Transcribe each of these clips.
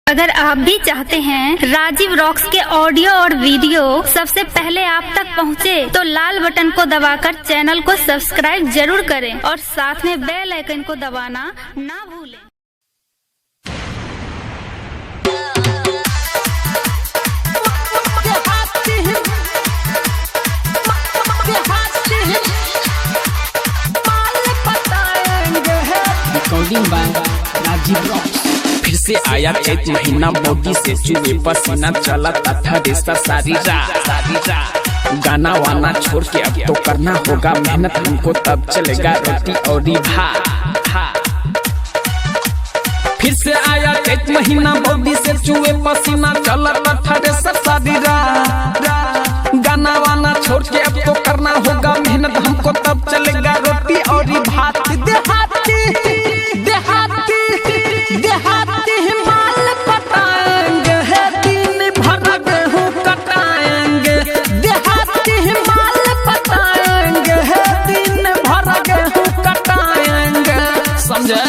अगर आप भी चाहते हैं राजीव रॉक्स के ऑडियो और वीडियो सबसे पहले आप तक पहुंचे, तो लाल बटन को दबाकर चैनल को सब्सक्राइब जरूर करें और साथ में बेल आइकन को दबाना ना भूलें। राजीव रॉक्स फिर से आया चैत महीना, बॉडी से चुए पसीना, चला था रेसा सारी रात। गाना वाना छोड़ के अब तो करना होगा मेहनत हमको, तब चलेगा रोटी और भात। फिर से आया चैत महीना, बॉडी से चुए पसीना, चला था रेसा सारी रात। गाना वाना छोड़ के अब तो करना होगा मेहनत हमको, तब चलेगा रोटी और भात। देहाती हिमाल पटाएंगे, दिन भर गेहूं कटाएंगे। देहाती हिमाल पटाएंगे, दिन भर गेहूं कटाएंगे। समझे?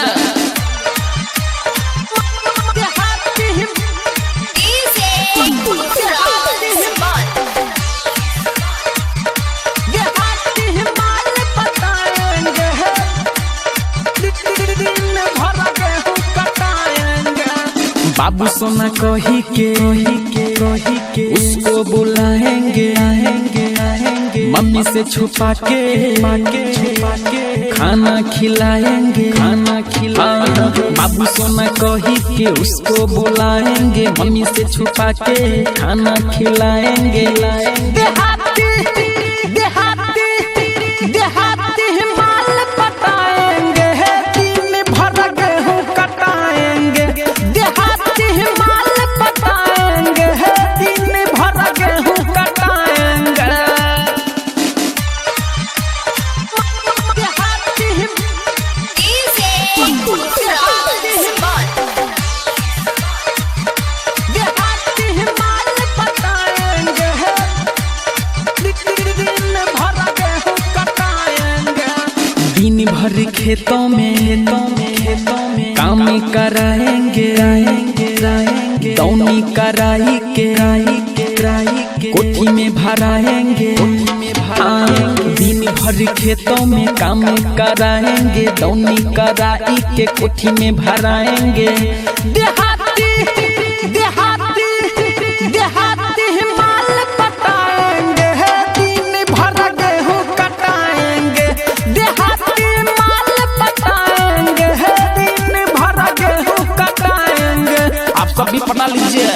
बाबू सोना कही के उसको बुलाएंगे, मम्मी से छुपा के खाना खिलाएंगे। बाबू सोना कही के उसको बुलाएंगे, मम्मी से छुपा के खाना खिलाएंगे। देहाती हिमाल पटाएंगे, दिन भर गेहूं कटाएंगे। देहाती हिमाल पटाएंगे, दिन भर गेहूं कटाएंगे। दिन भर खेतों में काम कराएंगे, दौनी कराई के कोठी में भराएंगे। दिन भर खेतों में काम कराएंगे, दौनी कराई के कोठी में भराएंगे। देहाती हिमाल पटाएंगे, दिन भर गेहूं कटाएंगे। देहाती हिमाल पटाएंगे, दिन भर गेहूं कटाएंगे। आप सब भी पटा लीजिए।